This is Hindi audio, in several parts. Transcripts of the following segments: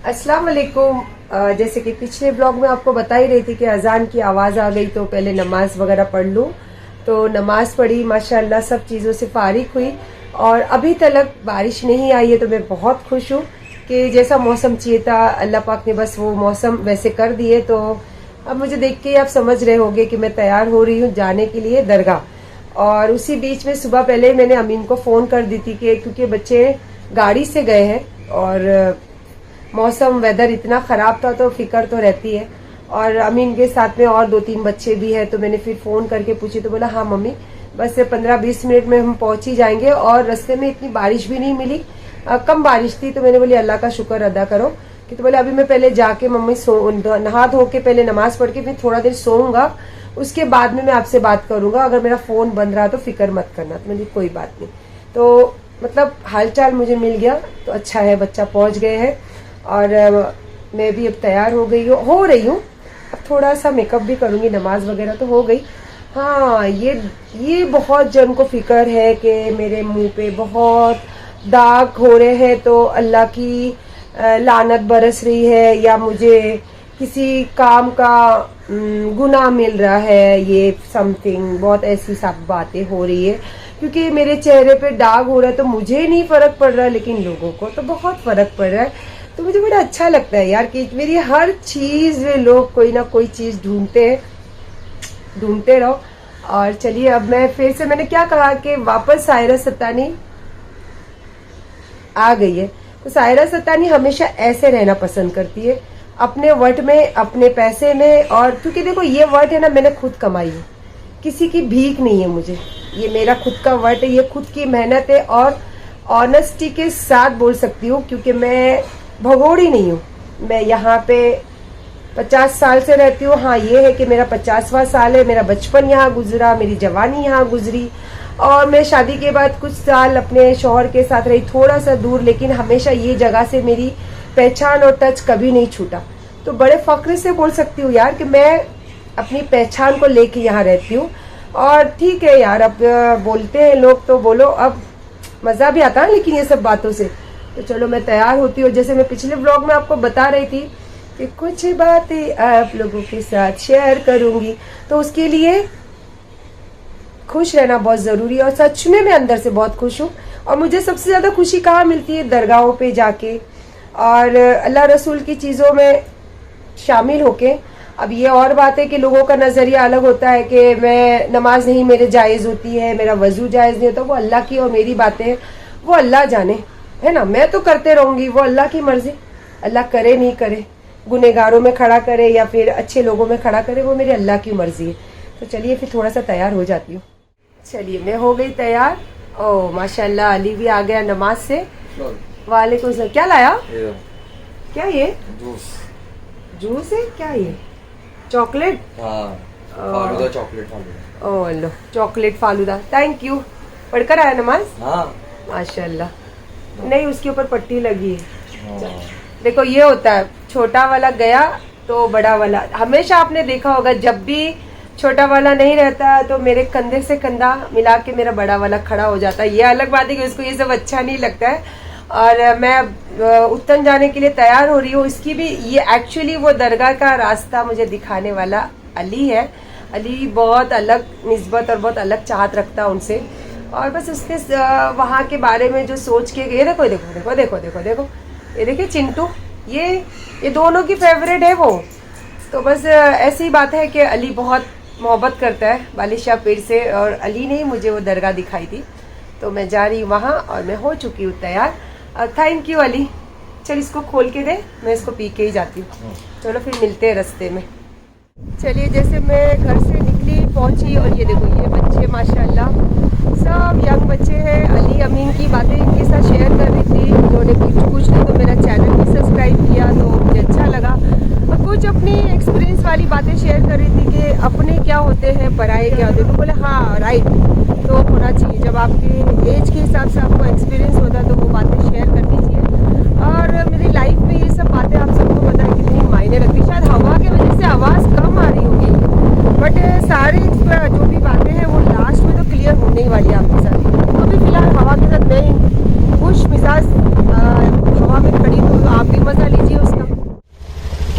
अस्सलाम वालेकुम। जैसे कि पिछले ब्लॉग में आपको बता ही रही थी कि अजान की आवाज़ आ गई तो पहले नमाज वगैरह पढ़ लूँ। तो नमाज पढ़ी, माशाल्लाह सब चीज़ों से फारिग हुई और अभी तक बारिश नहीं आई है। तो मैं बहुत खुश हूँ कि जैसा मौसम चाहिए था अल्लाह पाक ने बस वो मौसम वैसे कर दिए। तो अब मुझे देख के आप समझ रहे होंगे कि मैं तैयार हो रही हूँ जाने के लिए दरगाह। और उसी बीच में सुबह पहले मैंने अमीन को फ़ोन कर दी थी कि क्योंकि बच्चे गाड़ी से गए हैं और मौसम वेदर इतना ख़राब था तो फिक्र तो रहती है। और अमीन के साथ में और 2-3 बच्चे भी हैं। तो मैंने फिर फ़ोन करके पूछी तो बोला हाँ मम्मी बस 15-20 मिनट में हम पहुंच ही जाएंगे। और रास्ते में इतनी बारिश भी नहीं मिली, कम बारिश थी। तो मैंने बोली अल्लाह का शुक्र अदा करो कि तो बोले अभी मैं पहले जाके मम्मी नहा धो के पहले नमाज पढ़ के फिर थोड़ा देर सोऊंगा, उसके बाद में मैं आपसे बात करूंगा। अगर मेरा फ़ोन बंद रहा तो फिक्र मत करना। तो मैंने कोई बात नहीं। तो मतलब हालचाल मुझे मिल गया तो अच्छा है, बच्चा पहुंच गए हैं और मैं भी अब तैयार हो रही हूँ। अब थोड़ा सा मेकअप भी करूँगी, नमाज वगैरह तो हो गई। हाँ ये बहुत जन को फिक्र है कि मेरे मुंह पे बहुत दाग हो रहे हैं तो अल्लाह की लानत बरस रही है या मुझे किसी काम का गुनाह मिल रहा है, ये समथिंग बहुत ऐसी सब बातें हो रही है। क्योंकि मेरे चेहरे पे दाग हो रहा है तो मुझे नहीं फर्क पड़ रहा है लेकिन लोगों को तो बहुत फर्क पड़ रहा है। तो मुझे बड़ा अच्छा लगता है यार कि मेरी हर चीज़ में लोग कोई ना कोई चीज़ ढूंढते रहो। और चलिए अब मैं फिर से मैंने क्या कहा कि वापस सायरा सत्तानी आ गई है। तो सायरा सत्तानी हमेशा ऐसे रहना पसंद करती है, अपने वट में, अपने पैसे में। और क्योंकि देखो ये वट है ना मैंने खुद कमाई है, किसी की भीख नहीं है मुझे, ये मेरा खुद का वट है, ये खुद की मेहनत है। और ऑनेस्टी के साथ बोल सकती हूँ क्योंकि मैं भगोड़ी नहीं हूँ। मैं यहाँ पे 50 साल से रहती हूँ। हाँ ये है कि मेरा 50वां साल है, मेरा बचपन यहाँ गुजरा, मेरी जवानी यहाँ गुजरी और मैं शादी के बाद कुछ साल अपने शौहर के साथ रही, थोड़ा सा दूर, लेकिन हमेशा ये जगह से मेरी पहचान और टच कभी नहीं छूटा। तो बड़े फख्र से बोल सकती हूँ यार कि मैं अपनी पहचान को लेके यहाँ रहती हूँ। और ठीक है यार, अब बोलते हैं लोग तो बोलो, अब मज़ा भी आता है लेकिन ये सब बातों से। तो चलो मैं तैयार होती हूँ। जैसे मैं पिछले ब्लॉग में आपको बता रही थी कि कुछ बातें आप लोगों के साथ शेयर करूँगी, तो उसके लिए खुश रहना बहुत ज़रूरी है। और सच में मैं अंदर से बहुत खुश हूँ। और मुझे सबसे ज़्यादा खुशी कहाँ मिलती है? दरगाहों पे जाके और अल्लाह रसूल की चीज़ों में शामिल होके। अब ये और बात है कि लोगों का नज़रिया अलग होता है कि मैं नमाज नहीं मेरे जायज़ होती है, मेरा वज़ू जायज़ नहीं होता। वो अल्लाह की और मेरी बातें वो अल्लाह जाने, है ना। मैं तो करते रहूँगी, वो अल्लाह की मर्ज़ी, अल्लाह करे नहीं करे, गुनहगारों में खड़ा करे या फिर अच्छे लोगों में खड़ा करे, वो मेरी अल्लाह की मर्ज़ी है। तो चलिए फिर थोड़ा सा तैयार हो जाती हूँ। चलिए मैं हो गई तैयार। ओह माशाल्लाह, अली भी आ गया नमाज से। वालेकुम सलाम। क्या लाया? क्या ये जूस है? क्या ये chocolate? Falooda, chocolate falooda. Oh low chocolate falooda, thank you. पढ़कर आया नमाज? हाँ माशाल्लाह। नहीं उसके ऊपर पट्टी लगी है। देखो ये होता है, छोटा वाला गया तो बड़ा वाला, हमेशा आपने देखा होगा जब भी छोटा वाला नहीं रहता तो मेरे कंधे से कंधा मिला के मेरा बड़ा वाला खड़ा हो जाता है। ये अलग बात है कि उसको ये सब अच्छा नहीं लगता है। और मैं उत्तन जाने के लिए तैयार हो रही हूँ। इसकी भी ये एक्चुअली वो दरगाह का रास्ता मुझे दिखाने वाला अली है। अली बहुत अलग निस्बत और बहुत अलग चाहत रखता है उनसे। और बस उसके वहाँ के बारे में जो सोच के, ये देखो देखो देखो देखो देखो देखो, ये देखिए चिंटू, ये दोनों की फेवरेट है वो। तो बस ऐसी बात है कि अली बहुत मोहब्बत करता है बालिशाह पीर से और अली ने ही मुझे वो दरगाह दिखाई थी। तो मैं जा रही हूँ वहाँ और मैं हो चुकी हूँ तैयार। Thank you Ali. चल इसको खोल के दे, मैं इसको पी के ही जाती हूँ। चलो फिर मिलते हैं रास्ते में। चलिए जैसे मैं घर से निकली पहुँची और ये देखो ये बच्चे माशाल्लाह सब यंग बच्चे हैं। अली अमीन की बातें इनके साथ शेयर कर रही थी। उन्होंने कुछ ने तो मेरा चैनल भी सब्सक्राइब किया तो मुझे अच्छा लगा। और कुछ अपनी एक्सपीरियंस वाली बातें शेयर कर रही थी कि अपने क्या होते हैं, पराए क्या होते हैं। तो बोले हाँ राइट, तो होना चाहिए। जब आपके एज के हिसाब से आपको एक्सपीरियंस होता है तो वो बातें शेयर करनी चाहिए। और मेरी लाइफ में ये सब बातें आप सबको पता है कितनी मायने रखती। शायद हवा की वजह से आवाज़ कम आ रही होगी, बट सारी जो भी बातें हैं वो लास्ट में तो क्लियर होने ही वाली है आपके साथ। तो अभी फिलहाल हवा के साथ मैं खुश मिजाज हवा में खड़ी हूँ, तो आप भी मज़ा लीजिए उसका।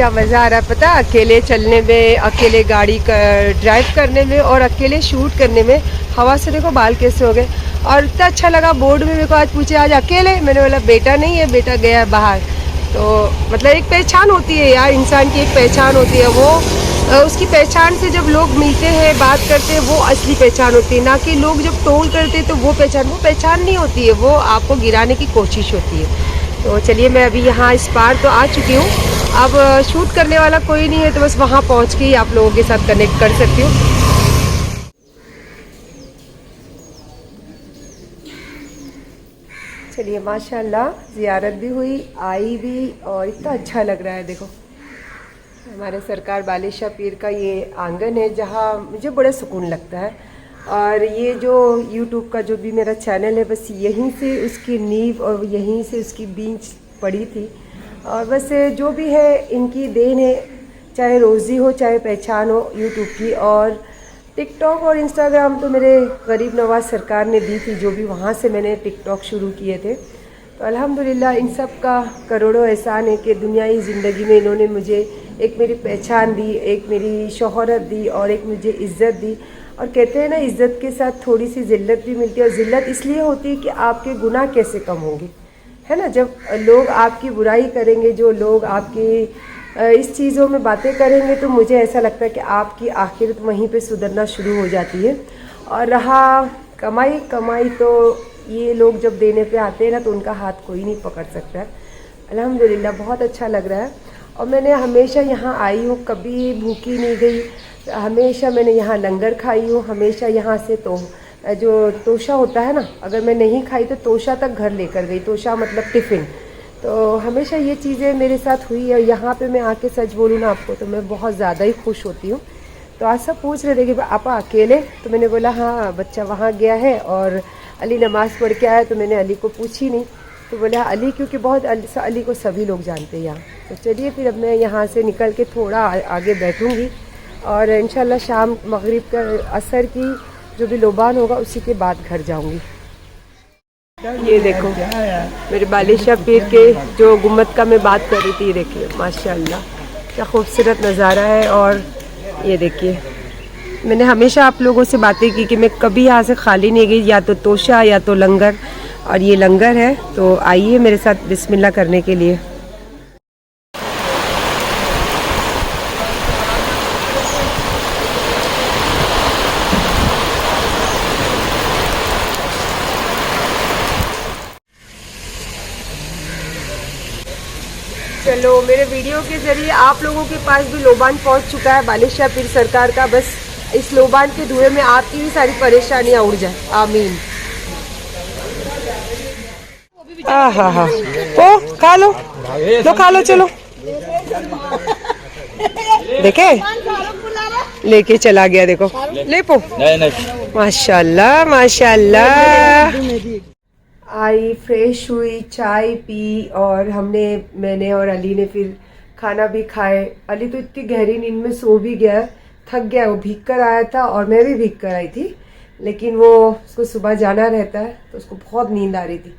क्या मज़ा आ रहा है पता, अकेले चलने में, अकेले गाड़ी ड्राइव करने में और अकेले शूट करने में। हवा से देखो बाल कैसे हो गए। और इतना अच्छा लगा, बोर्ड में मेरे को आज पूछे आज अकेले, मैंने बोला बेटा नहीं है, बेटा गया है बाहर। तो मतलब एक पहचान होती है यार, इंसान की एक पहचान होती है, वो उसकी पहचान से जब लोग मिलते हैं, बात करते हैं, वो असली पहचान होती है। ना कि लोग जब टोल करते हैं तो वो पहचान नहीं होती है, वो आपको गिराने की कोशिश होती है। तो चलिए, मैं अभी यहाँ इस पार तो आ चुकी हूँ। अब शूट करने वाला कोई नहीं है, तो बस वहाँ पहुँच के ही आप लोगों के साथ कनेक्ट कर सकती हूँ। चलिए, माशाल्लाह ज़ियारत भी हुई, आई भी, और इतना अच्छा लग रहा है। देखो, हमारे सरकार बालिशाह पीर का ये आंगन है, जहाँ मुझे बड़ा सुकून लगता है। और ये जो यूट्यूब का जो भी मेरा चैनल है, बस यहीं से उसकी नींव और यहीं से उसकी बीज पड़ी थी। और बस जो भी है इनकी देन है, चाहे रोज़ी हो चाहे पहचान हो यूट्यूब की। और टिकटॉक और इंस्टाग्राम तो मेरे गरीब नवाज सरकार ने दी थी, जो भी वहाँ से मैंने टिकटॉक शुरू किए थे। तो अल्हम्दुलिल्लाह इन सब का करोड़ों एहसान है कि दुनियाई ज़िंदगी में इन्होंने मुझे एक मेरी पहचान दी, एक मेरी शोहरत दी और एक मुझे इज़्ज़त दी। और कहते हैं ना, इज़्ज़त के साथ थोड़ी सी ज़िल्लत भी मिलती है। और ज़िल्लत इसलिए होती है कि आपके गुनाह कैसे कम होंगे, है ना। जब लोग आपकी बुराई करेंगे, जो लोग आपकी इस चीज़ों में बातें करेंगे, तो मुझे ऐसा लगता है कि आपकी आखिरत वहीं पे सुधरना शुरू हो जाती है। और रहा कमाई तो ये लोग जब देने पे आते हैं ना, तो उनका हाथ कोई नहीं पकड़ सकता है। अल्हम्दुलिल्लाह बहुत अच्छा लग रहा है। और मैंने हमेशा यहाँ आई हूँ, कभी भूखी नहीं गई। हमेशा मैंने यहाँ लंगर खाई हूँ, हमेशा यहाँ से जो तोशा होता है ना, अगर मैं नहीं खाई तो तोशा तक घर लेकर गई। तोशा मतलब टिफ़िन। तो हमेशा ये चीज़ें मेरे साथ हुई है। यहाँ पे मैं आके सच बोलूँ ना आपको, तो मैं बहुत ज़्यादा ही खुश होती हूँ। तो आज सब पूछ रहे थे कि आपा अकेले, तो मैंने बोला हाँ, बच्चा वहाँ गया है और अली नमाज़ पढ़ के आया। तो मैंने अली को पूछी नहीं, तो बोला अली, क्योंकि बहुत अली को सभी लोग जानते हैं यहाँ। तो चलिए, फिर अब मैं यहाँ से निकल के थोड़ा आगे बैठूँगी और इंशाल्लाह शाम मगरिब का असर की जो भी लोबान होगा उसी के बाद घर जाऊँगी। ये देखो, मेरे बालिशाह पीर के जो गुम्मद का मैं बात कर रही थी, ये देखिए माशाल्लाह क्या खूबसूरत नज़ारा है। और ये देखिए, मैंने हमेशा आप लोगों से बातें की कि मैं कभी यहाँ से खाली नहीं गई, या तो तोशा या तो लंगर। और ये लंगर है, तो आइए मेरे साथ बिस्मिल्लाह करने के लिए। चलो, मेरे वीडियो के ज़रिए आप लोगों के पास भी लोबान पहुंच चुका है बालिशाह पीर सरकार का। बस इस लोबान के धुएं में आपकी भी सारी परेशानियां उड़ जाए, आमीन। हाँ, ओ खा लो, खा लो, चलो। देखे, लेके चला गया, देखो ले पो। माशाल्लाह माशाल्लाह। आई, फ्रेश हुई, चाय पी, और मैंने और अली ने फिर खाना भी खाए। अली तो इतनी गहरी नींद में सो भी गया, थक गया। वो भीग कर आया था और मैं भी भीग कर आई थी, लेकिन उसको सुबह जाना रहता है, तो उसको बहुत नींद आ रही थी।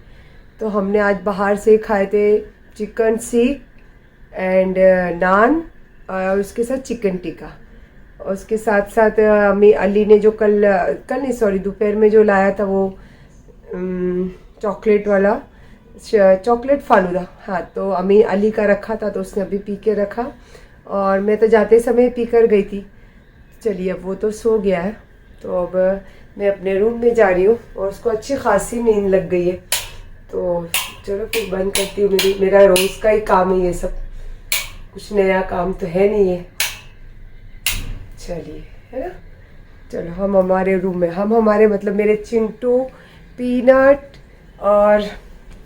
तो हमने आज बाहर से खाए थे चिकन सीख एंड नान, और उसके साथ चिकन टिक्का। और उसके साथ साथ अली ने जो कल नहीं, सॉरी, दोपहर में जो लाया था वो चॉकलेट वाला, चॉकलेट फालूदा। हाँ, तो अली का रखा था, तो उसने अभी पी के रखा, और मैं तो जाते समय पी कर गई थी। चलिए, अब वो तो सो गया है, तो अब मैं अपने रूम में जा रही हूँ, और उसको अच्छी खासी नींद लग गई है। तो चलो फिर बंद करती हूँ। मेरा रोज़ का ही काम है ये सब, कुछ नया काम तो है नहीं है। चलिए, है ना। चलो, हम हमारे रूम में, हमारे मतलब मेरे चिंटू, पीनट और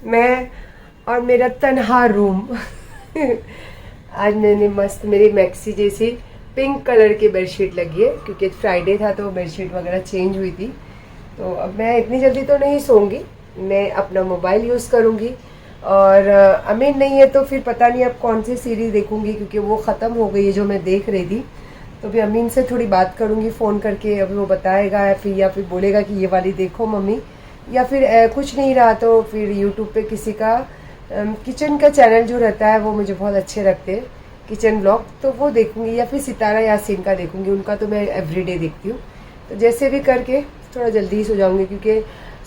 मैं, और मेरा तन्हा रूम। आज मैंने मस्त मेरी मैक्सी जैसी पिंक कलर की बेडशीट लगी है, क्योंकि फ्राइडे था तो बेडशीट वगैरह चेंज हुई थी। तो अब मैं इतनी जल्दी तो नहीं सोऊंगी, मैं अपना मोबाइल यूज़ करूँगी। और अमीन नहीं है तो फिर पता नहीं अब कौन सी सीरीज़ देखूँगी, क्योंकि वो ख़त्म हो गई है जो मैं देख रही थी। तो भी अमीन से थोड़ी बात करूँगी फ़ोन करके, अभी वो बताएगा या फिर बोलेगा कि ये वाली देखो मम्मी, या फिर कुछ नहीं रहा तो फिर यूट्यूब पे किसी का किचन का चैनल जो रहता है वो मुझे बहुत अच्छे लगते हैं। किचन ब्लॉग, तो वो देखूंगी, या फिर सितारा यासीन का देखूंगी। उनका तो मैं एवरीडे देखती हूँ। तो जैसे भी करके थोड़ा जल्दी ही सो जाऊँगी, क्योंकि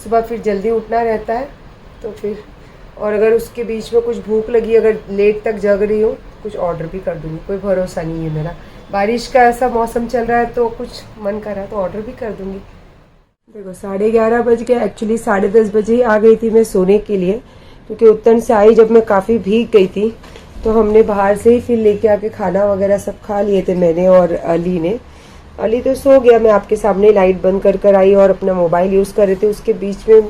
सुबह फिर जल्दी उठना रहता है। तो फिर और अगर उसके बीच में कुछ भूख लगी, अगर लेट तक जग रही हूँ, कुछ ऑर्डर भी कर दूँगी। कोई भरोसा नहीं है मेरा। बारिश का ऐसा मौसम चल रहा है तो कुछ मन कर रहा है तो ऑर्डर भी कर दूँगी। देखो 11:30 बज गए। एक्चुअली 10:30 बजे ही आ गई थी मैं सोने के लिए, क्योंकि उत्तन से आई जब मैं काफ़ी भीग गई थी। तो हमने बाहर से ही फिर लेके आके खाना वगैरह सब खा लिए थे, मैंने और अली ने। अली तो सो गया, मैं आपके सामने लाइट बंद कर कर आई और अपना मोबाइल यूज़ कर रहे थे। उसके बीच में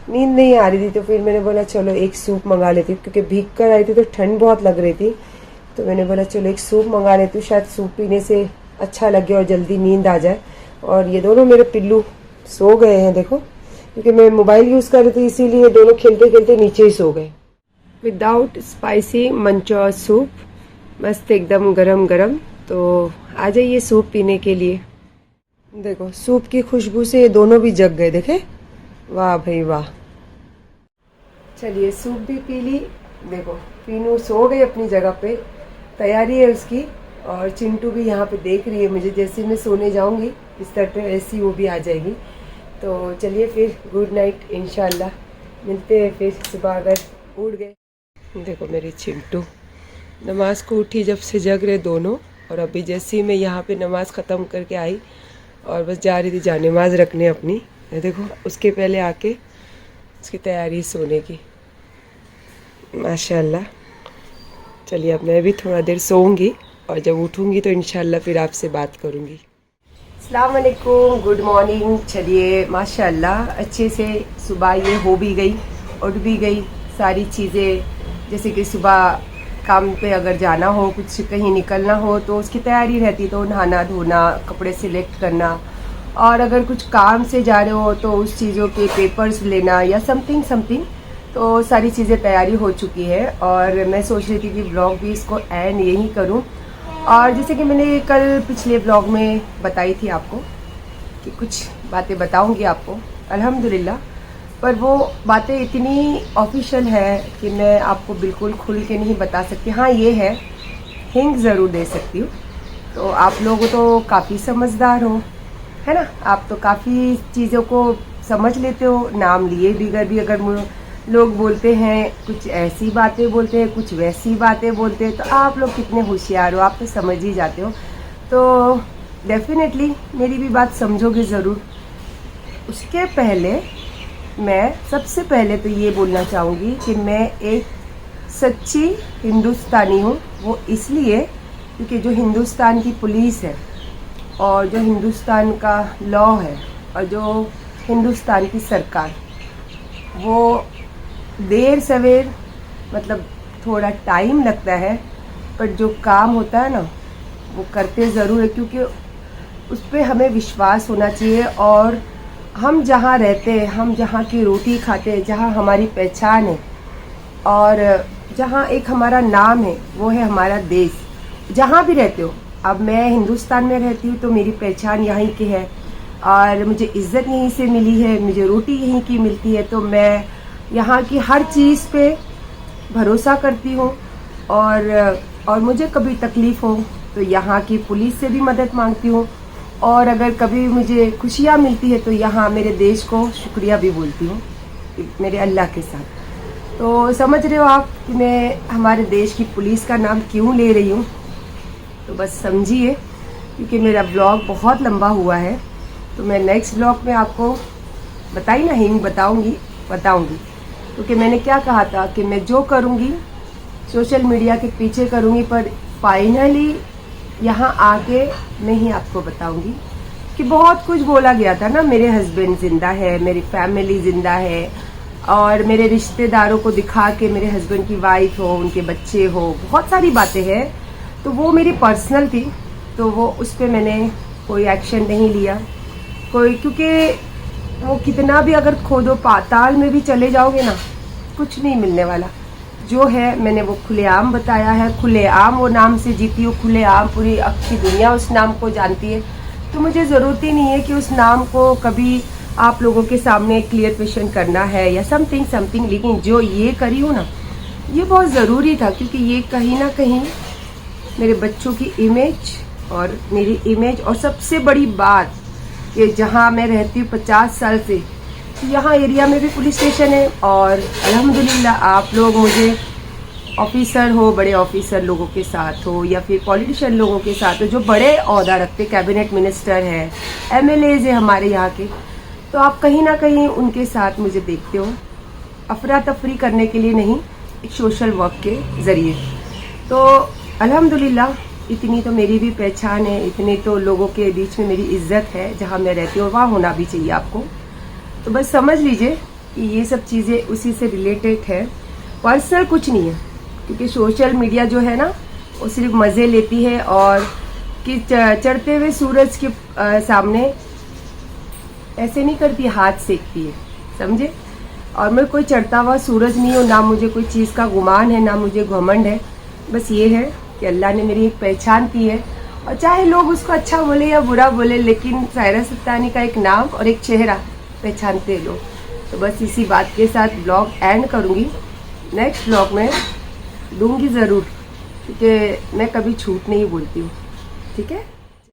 नींद नहीं आ रही थी, तो फिर मैंने बोला चलो एक सूप मंगा लेती हूँ, क्योंकि भीग कर आई थी तो ठंड बहुत लग रही थी। तो मैंने बोला चलो एक सूप मंगा लेती हूँ, शायद सूप पीने से अच्छा लगे और जल्दी नींद आ जाए। और ये दोनों मेरे पिल्लू सो गए हैं, देखो, क्योंकि मैं मोबाइल यूज़ कर रही थी, इसीलिए दोनों खेलते खेलते नीचे ही सो गए। विदाउट स्पाइसी मंचौर सूप, मस्त एकदम गरम गरम। तो आ जाइए सूप पीने के लिए। देखो सूप की खुशबू से ये दोनों भी जग गए, देखे, वाह भाई वाह। चलिए सूप भी पी ली। देखो पीनू सो गई अपनी जगह पे, तैयारी है उसकी। और चिंटू भी यहाँ पे देख रही है मुझे, जैसे मैं सोने जाऊँगी बिस्तर पे ऐसी वो भी आ जाएगी। तो चलिए फिर गुड नाइट, इंशाल्लाह मिलते हैं फिर सुबह अगर उठ गए। देखो मेरी चिंटू नमाज को उठी जब से जग रहे दोनों। और अभी जैसे ही मैं यहाँ पे नमाज ख़त्म करके आई और बस जा रही थी जानमाज रखने अपनी, देखो उसके पहले आके उसकी तैयारी सोने की, माशाल्लाह। चलिए अब मैं भी थोड़ा देर सोऊंगी और जब उठूंगी तो इंशाल्लाह फिर आपसे बात करूंगी। अस्सलाम वालेकुम, गुड मॉर्निंग। चलिए माशाल्लाह अच्छे से सुबह ये हो भी गई, उठ भी गई। सारी चीज़ें जैसे कि सुबह काम पे अगर जाना हो, कुछ कहीं निकलना हो तो उसकी तैयारी रहती, तो नहाना धोना, कपड़े सिलेक्ट करना, और अगर कुछ काम से जा रहे हो तो उस चीज़ों के पेपर्स लेना या समथिंग, तो सारी चीज़ें तैयारी हो चुकी है। और मैं सोच रही थी कि ब्लॉग भी इसको एंड यही करूं। और जैसे कि मैंने कल पिछले ब्लॉग में बताई थी आपको कि कुछ बातें बताऊंगी आपको, अल्हम्दुलिल्लाह, पर वो बातें इतनी ऑफिशियल है कि मैं आपको बिल्कुल खुल के नहीं बता सकती। हाँ ये है, हिंट ज़रूर दे सकती हूँ। तो आप लोग तो काफ़ी समझदार हो, है ना, आप तो काफ़ी चीज़ों को समझ लेते हो, नाम लिए बिगर भी अगर लोग बोलते हैं, कुछ ऐसी बातें बोलते हैं, कुछ वैसी बातें बोलते हैं, तो आप लोग कितने होशियार हो, आप तो समझ ही जाते हो। तो डेफिनेटली मेरी भी बात समझोगे ज़रूर। उसके पहले मैं सबसे पहले तो ये बोलना चाहूँगी कि मैं एक सच्ची हिंदुस्तानी हूँ। वो इसलिए क्योंकि जो हिंदुस्तान की पुलिस है और जो हिंदुस्तान का लॉ है और जो हिंदुस्तान की सरकार, वो देर सवेर मतलब थोड़ा टाइम लगता है, पर जो काम होता है ना वो करते ज़रूर है, क्योंकि उस पर हमें विश्वास होना चाहिए। और हम जहाँ रहते हैं, हम जहाँ की रोटी खाते हैं, जहाँ हमारी पहचान है और जहाँ एक हमारा नाम है, वो है हमारा देश। जहाँ भी रहते हो, अब मैं हिंदुस्तान में रहती हूँ तो मेरी पहचान यहीं की है और मुझे इज़्ज़त यहीं से मिली है, मुझे रोटी यहीं की मिलती है। तो मैं यहाँ की हर चीज़ पे भरोसा करती हूँ। और मुझे कभी तकलीफ़ हो तो यहाँ की पुलिस से भी मदद मांगती हूँ। और अगर कभी मुझे खुशियाँ मिलती है तो यहाँ मेरे देश को शुक्रिया भी बोलती हूँ, मेरे अल्लाह के साथ। तो समझ रहे हो आप कि मैं हमारे देश की पुलिस का नाम क्यों ले रही हूँ। तो बस समझिए, क्योंकि मेरा ब्लॉग बहुत लंबा हुआ है। तो मैं नेक्स्ट ब्लॉग में आपको बताई ना, हिंट बताऊँगी, क्योंकि मैंने क्या कहा था कि मैं जो करूँगी सोशल मीडिया के पीछे करूँगी, पर फाइनली यहाँ आके मैं ही आपको बताऊंगी कि बहुत कुछ बोला गया था ना। मेरे हस्बैंड ज़िंदा है, मेरी फैमिली ज़िंदा है, और मेरे रिश्तेदारों को दिखा के मेरे हस्बैंड की वाइफ हो, उनके बच्चे हो, बहुत सारी बातें हैं। तो वो मेरी पर्सनल थी, तो वो उस पर मैंने कोई एक्शन नहीं लिया कोई, क्योंकि वो कितना भी अगर खोदो पाताल में भी चले जाओगे ना, कुछ नहीं मिलने वाला। जो है मैंने वो खुलेआम बताया है, खुलेआम वो नाम से जीती हूँ, खुलेआम पूरी अच्छी दुनिया उस नाम को जानती है। तो मुझे ज़रूरत ही नहीं है कि उस नाम को कभी आप लोगों के सामने क्लियर क्वेश्चन करना है या समथिंग। लेकिन जो ये करी हूँ ना, ये बहुत ज़रूरी था, क्योंकि ये कहीं ना कहीं मेरे बच्चों की इमेज और मेरी इमेज, और सबसे बड़ी बात ये जहाँ मैं रहती हूँ 50 साल से, यहाँ एरिया में भी पुलिस स्टेशन है। और अल्हम्दुलिल्लाह आप लोग मुझे ऑफिसर हो, बड़े ऑफिसर लोगों के साथ हो या फिर पॉलिटिशियन लोगों के साथ हो जो बड़े ओहदा रखते, कैबिनेट मिनिस्टर है, एमएलएज है हमारे यहाँ के, तो आप कहीं ना कहीं उनके साथ मुझे देखते हो अफरा तफरी करने के लिए नहीं, एक सोशल वर्क के ज़रिए। तो अल्हम्दुलिल्लाह इतनी तो मेरी भी पहचान है, इतनी तो लोगों के बीच में मेरी इज्जत है जहाँ मैं रहती हूँ, वहाँ होना भी चाहिए आपको। तो बस समझ लीजिए कि ये सब चीज़ें उसी से रिलेटेड है, पर्सनल कुछ नहीं है। क्योंकि सोशल मीडिया जो है ना वो सिर्फ मज़े लेती है और कि चढ़ते हुए सूरज के सामने ऐसे नहीं करती, हाथ सेकती है, समझे। और मैं कोई चढ़ता हुआ सूरज नहीं हूँ, ना मुझे कोई चीज़ का गुमान है, ना मुझे घमंड है। बस ये है कि अल्लाह ने मेरी एक पहचान की है, और चाहे लोग उसको अच्छा बोले या बुरा बोले, लेकिन सायरा सत्तानी का एक नाम और एक चेहरा पहचानते हैं लोग। तो बस इसी बात के साथ ब्लॉग एंड करूँगी। नेक्स्ट ब्लॉग में दूंगी ज़रूर, क्योंकि मैं कभी झूठ नहीं बोलती हूँ, ठीक है।